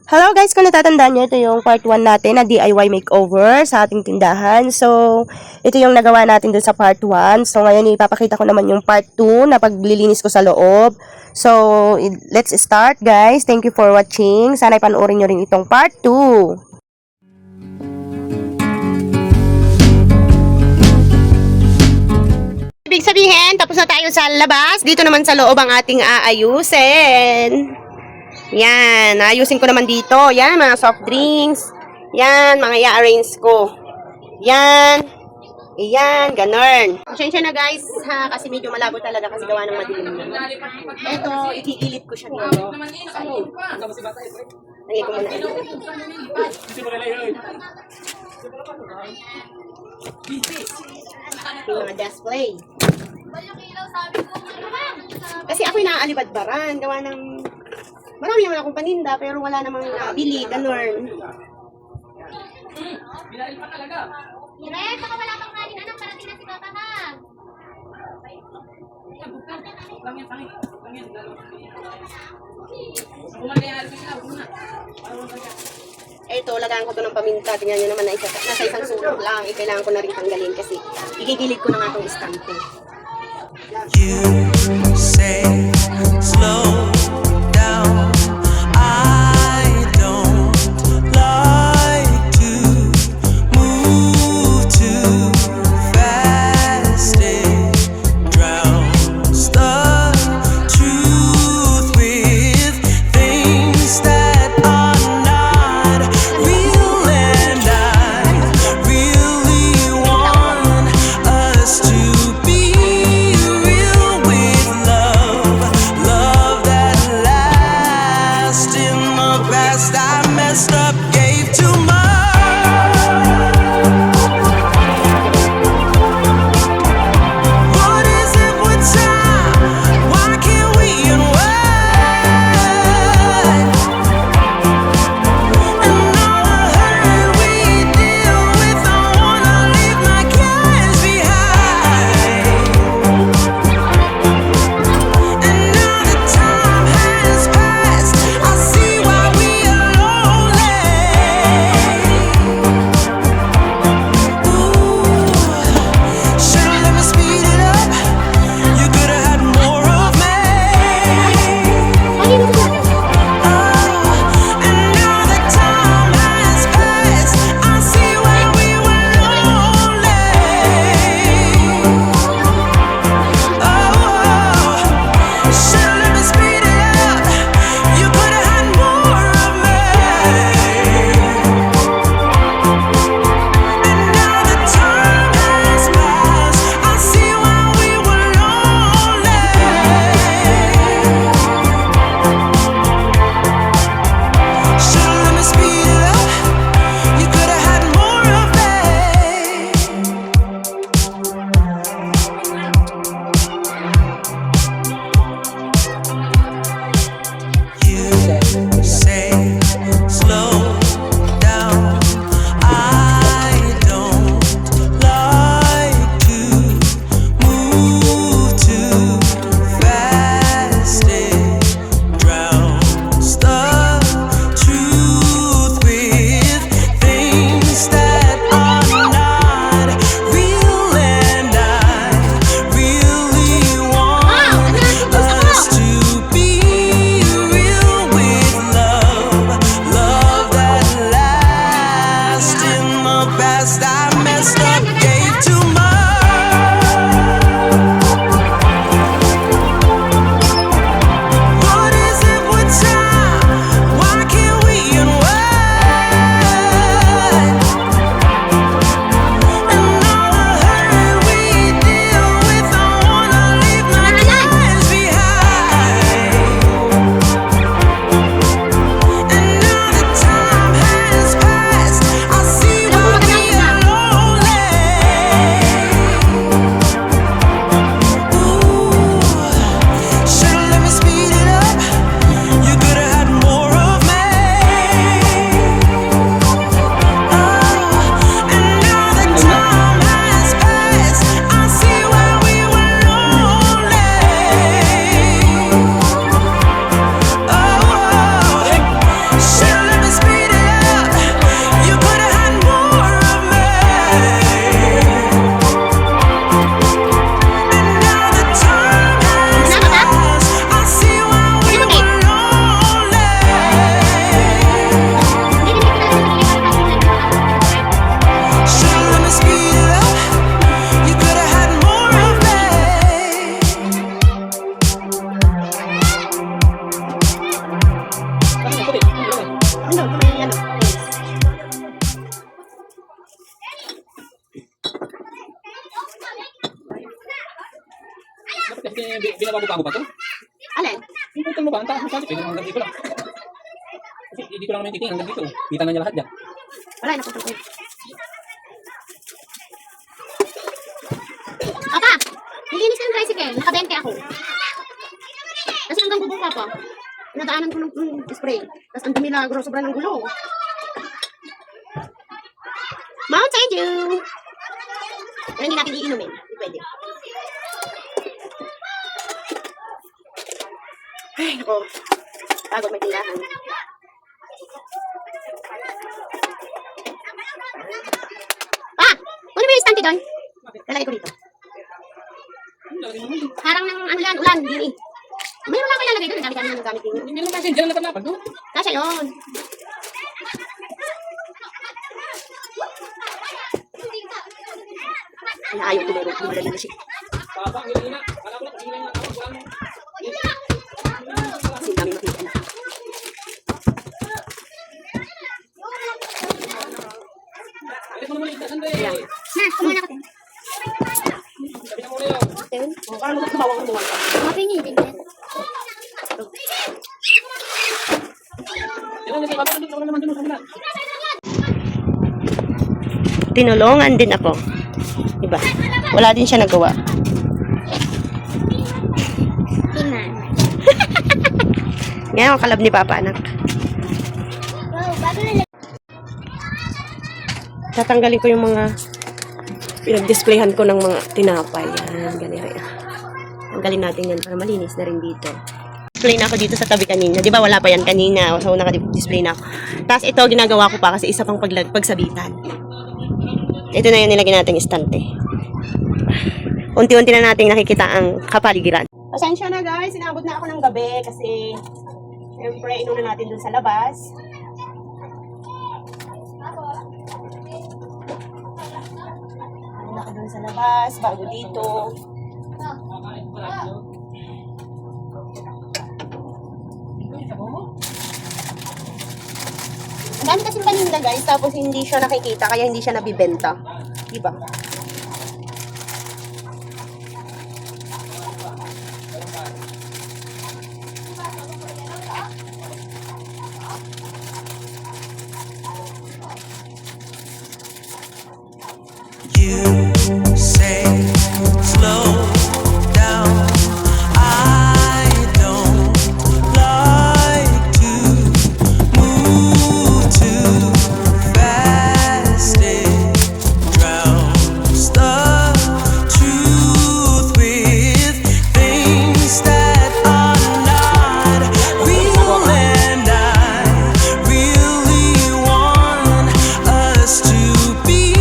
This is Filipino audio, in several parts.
Hello guys, kung natatandaan nyo, ito yung part 1 natin na DIY makeover sa ating tindahan. So, ito yung nagawa natin dun sa part 1. So, ngayon ipapakita ko naman yung part 2 na paglilinis ko sa loob. So, let's start guys. Thank you for watching. Sana ipanoorin nyo rin itong part 2. Ibig sabihin, tapos na tayo sa labas. Dito naman sa loob ang ating aayusin. Yan, ayusin ko naman dito. Yan, mga soft drinks. Yan, mga i-arrange ko. Yan. Yan, ganun. Pasensya na guys, ha, kasi medyo malabo talaga kasi gawa ng madilim. Ito, ikikilit ko siya dito. Lagay ko muna. Yung mga display. Kasi ako'y naaalibadbaran. Gawa ng... Marami naman akong paninda, pero wala namang nabili, ganun. Bilal pa talaga. Direk, baka wala pang kanin. Anong parating na si Papa ha? Lang yan, pangit. Lang yan. Kumalayari ko sila, muna. Ito, lagaan ko to ng paminta. Tingnan nyo naman na nasa isang sulok lang. Kailangan ko na rin tanggalin kasi igigilid ko na nga itong istante. You say slow down. I don't like to move too fast. It drowns the truth with things that are not real, and I really want us to be real with love, love that Ano, may ano. Dapat kasi binabago-bago ba ito? Alin? Iputol mo ba? Ang taas mo sabi. Pwede hanggang dito lang. Kasi dito lang naman yung titing. Hanggang dito. Kita na niya lahat dyan. Wala, naputol ko. Papa! Naglinis ka ng tricycle. Nakabente ako. Kasi hanggang bubong pa pa. Nadaanan ko ng spray. Tapos ang milagro, sobrang ng gulo. Mountain Dew! Pero hindi natin iinumin. Hindi pwede. Ay, nako. Pagod may tindahan. Pa! Ano may istante doon? Lalagay ko dito. Parang ng ano yan, ulan, diri. Mayroon lang kayo lalagay doon. Dami-dami na nagamit din. Hindi naman kasi dyan lang lapad doon. Kasha yun. Ay, ayaw ko meron. Hindi mo siya. Papa, ang hila-hila. Kala ko lang, hila na tawag. Wala. Kasi dami makita na. Alis mo naman yung itasan doon. Ayan. Na, kumain ako. Sabi na muna yun. Oh, parang bawang ang buwan ka. Mapingi, pingi. Yan ang nagkakaroon doon. Wala naman doon. Wala. Tinulungan din ako. Diba? Wala din siya nagawa. Tingnan. Ngayon ang kalab ni Papa, anak. Wow, bago na Tatanggalin ko yung mga pinag-displayhan ko ng mga tinapay. Yan, ganyan. Tanggalin natin yan para malinis na rin dito. Display na ako dito sa tabi kanina. Di ba wala pa yan kanina? So, naka-display na ako. Tapos ito, ginagawa ko pa kasi isa pang pagsabitan. Ito na yung nilagay natin istante. Unti-unti na natin nakikita ang kapaligiran. Pasensya na guys, sinabot na ako ng gabi kasi siyempre inuna natin dun sa labas. Inuna ko dun sa labas, bago dito. Ang dami kasing paninda guys, tapos hindi siya nakikita, kaya hindi siya nabibenta. Diba? You say slow down. I don't like to move too fast. It drowns the truth with things that are not real, and I really want us to be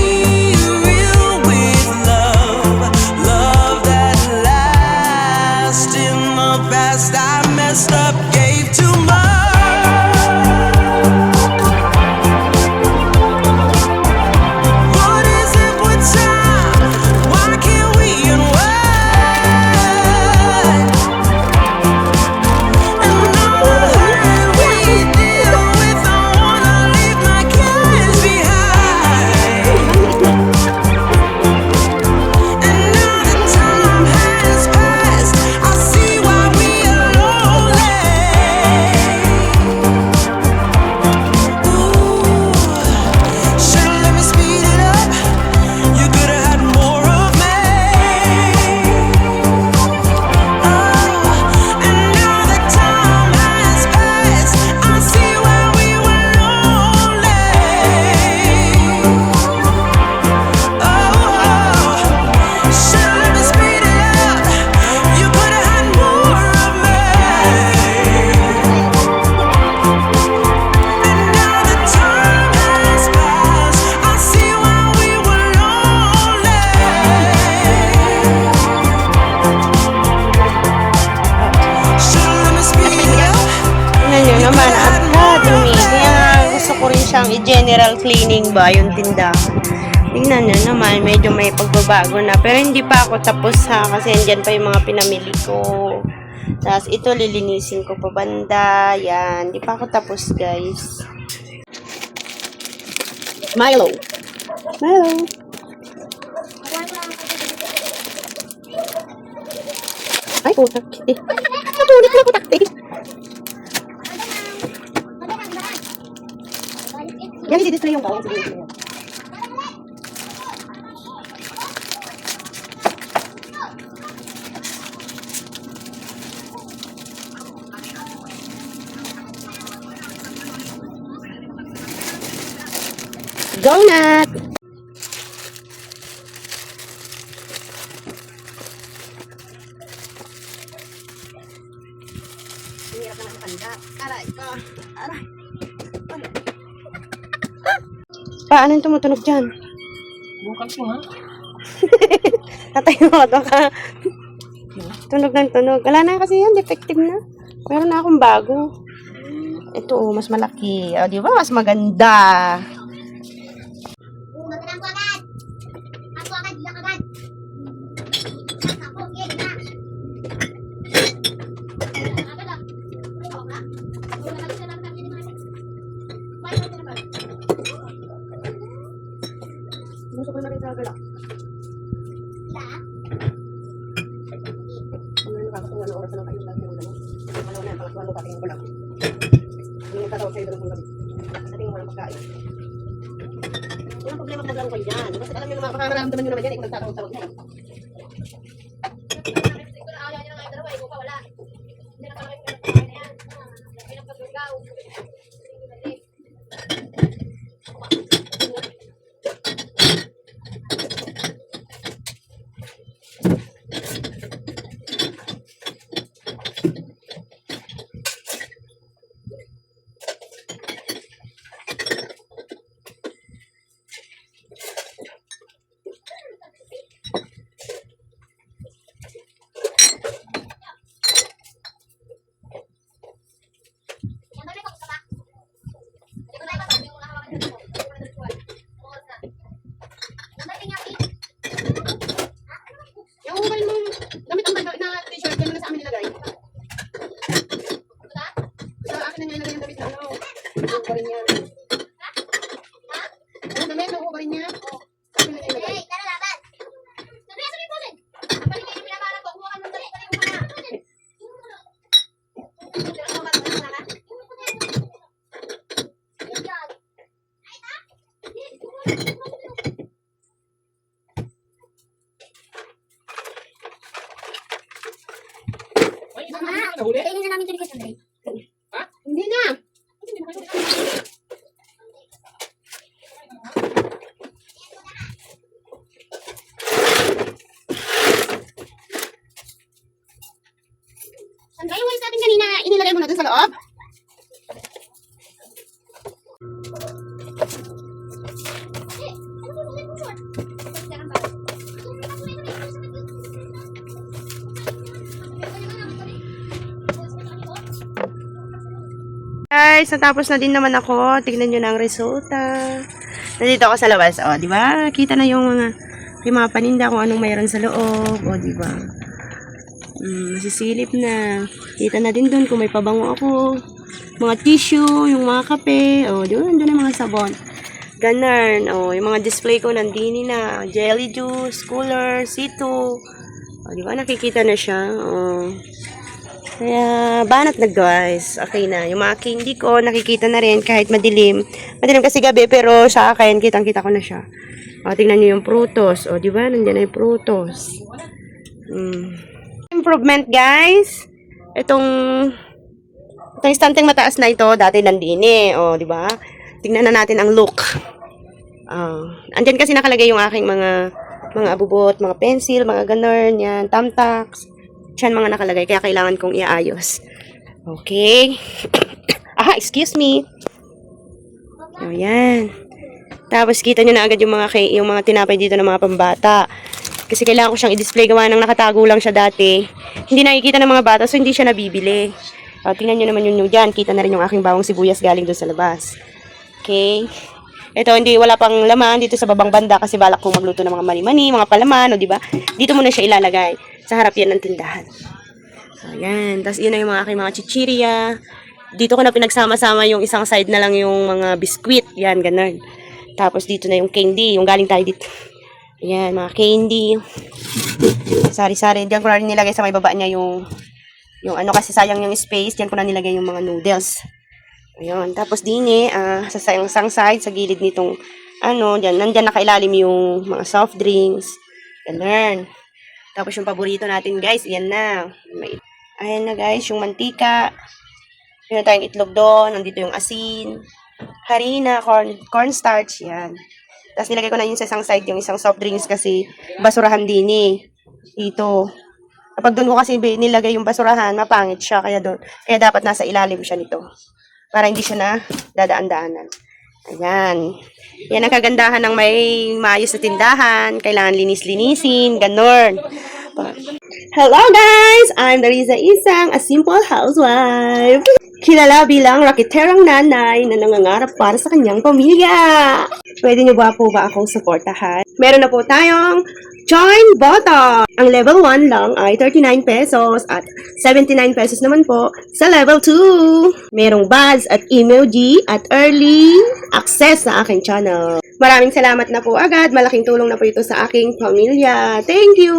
real with love, love that lasts. In the past I messed up, gave too much. What is it with time? Why can't we unwind? And all the hurt we deal with, I wanna leave my cares behind. And now that time has passed, I see why we are lonely. Ooh, should've let me speed it up. You could've had more of me. And now that time has passed, I see why we were lonely. Should've let me speed it up. You could've had more of me. And now that time has passed, I see why we were lonely. Should've let me speed it up. Tingnan nyo naman, at dumi. Kaya gusto ko rin siyang i-general cleaning ba, yung tindahan. Tingnan nyo naman, medyo may pagbabago na. Pero hindi pa ako tapos ha, kasi andyan pa yung mga pinamili ko. Tapos ito, lilinisin ko pa banda. Yan, hindi pa ako tapos guys. Milo. Milo. Ay, putak. Napunit na putak. Yan, i-display yung bawang. Donut! Hirap na ng panda. Aray ko. Aray. Paano yung tumutunog dyan? Bukal ko ha. Tatay mo, ka. Tunog ng tunog. Wala na kasi yan, defective na. Meron na akong bago. Ito, mas malaki. O, di ba? Mas maganda. Magandang ko agad. Ako agad, bilang agad. Ako, okay, na. Agad ah. Ako na. Ako na lang din naman. Why not naman? Gusto ko na rin sa galak. Ila? Ano yung nakakatuwa na oras na lang kayo sa akin. Malaw na, pangatluan ko patingin ko lang. Ano yung tatawag sa'yo doon kung gabi? Natingin mo lang pagkain. Walang problema maglaro kayo dyan. Basta alam nyo naman, makakaramdaman nyo naman yan, kung nagtatawag-tawag na. Yung ubay mo, damit ang na t-shirt, yan na sa amin nilagay. Sa akin na nilagay yung damit na ano. Ubay niya. Yung damit na ubay niya. Sa akin na nilagay. Hey, tara laban. Sabi po din. Balik kayo pinamara ko. Kuha ka ng dali. Balik ko na. Tira ko ba ito na? Ay, isa na nahuli. Kainin na namin ito ni Sandray. Hindi na. Sandra, yung walis natin kanina, inilagay mo na dun sa loob? Guys, natapos na din naman ako. Tignan nyo na ang resulta. Nandito ako sa labas. O, di ba? Kita na yung mga paninda kung anong mayroon sa loob. O, di ba? Masisilip na. Kita na din dun kung may pabango ako. Mga tissue, yung mga kape. O, di ba? Nandun ang mga sabon. Ganun. O, yung mga display ko nandini na. Jelly juice, cooler, C2. O, di ba? Nakikita na siya. O. Kaya, banat na guys. Okay na. Yung mga candy ko, nakikita na rin kahit madilim. Madilim kasi gabi, pero sa akin, kitang-kita ko na siya. O, tingnan nyo yung prutos. O, di ba? Nandiyan na yung prutos. Improvement, guys. Itong istanteng mataas na ito, dati nandini. O, di ba? Tingnan na natin ang look. Andyan kasi nakalagay yung aking mga abubot, mga pencil, mga ganun, yan, thumbtacks. Diyan mga nakalagay, kaya kailangan kong iayos. Okay. Excuse me. Ayan. Tapos kita nyo na agad yung mga tinapay dito ng mga pambata. Kasi kailangan ko siyang i-display, gawa ng nakatago lang siya dati. Hindi nakikita ng mga bata, so hindi siya nabibili. Tingnan nyo naman yung dyan. Kita na rin yung aking bawang sibuyas galing doon sa labas. Okay. Ito, wala pang laman dito sa babang banda kasi balak kong magluto ng mga mani-mani, mga palaman, o diba? Dito muna siya ilalagay. Sa harap yan ng tindahan. Ayan. Tapos yun na yung aking mga chichirya. Dito ko na pinagsama-sama yung isang side na lang yung mga biskwit. Yan, ganun. Tapos dito na yung candy, yung galing tayo dito. Ayan, mga candy. Sari-sari. Diyan ko na rin nilagay sa may baba niya yung ano kasi sayang yung space. Diyan ko na nilagay yung mga noodles. Ayun. Tapos din sa sang side, sa gilid nitong diyan, nandyan nakailalim yung mga soft drinks. Ganun. Tapos yung paborito natin guys, yan na. Ayan na guys, yung mantika. Meron tayong itlog doon. Nandito yung asin. Harina, cornstarch. Yan. Tapos nilagay ko na yun sa isang side yung isang soft drinks kasi basurahan din dito. Kapag doon ko kasi nilagay yung basurahan, mapangit siya. Kaya dapat nasa ilalim siya nito. Para hindi siya na dadaan-daanan. Ayan. Yan ang kagandahan ng may maayos na tindahan. Kailangan linis-linisin. Ganon. Hello guys! I'm Dariza Isang, a simple housewife. Kilala bilang rakiterang nanay na nangangarap para sa kanyang pamilya. Pwede niyo ba akong suportahan? Meron na po tayong join button. Ang level 1 lang ay 39 pesos at 79 pesos naman po sa level 2. Merong buds at emoji at early access sa aking channel. Maraming salamat na po agad. Malaking tulong na po ito sa aking pamilya. Thank you!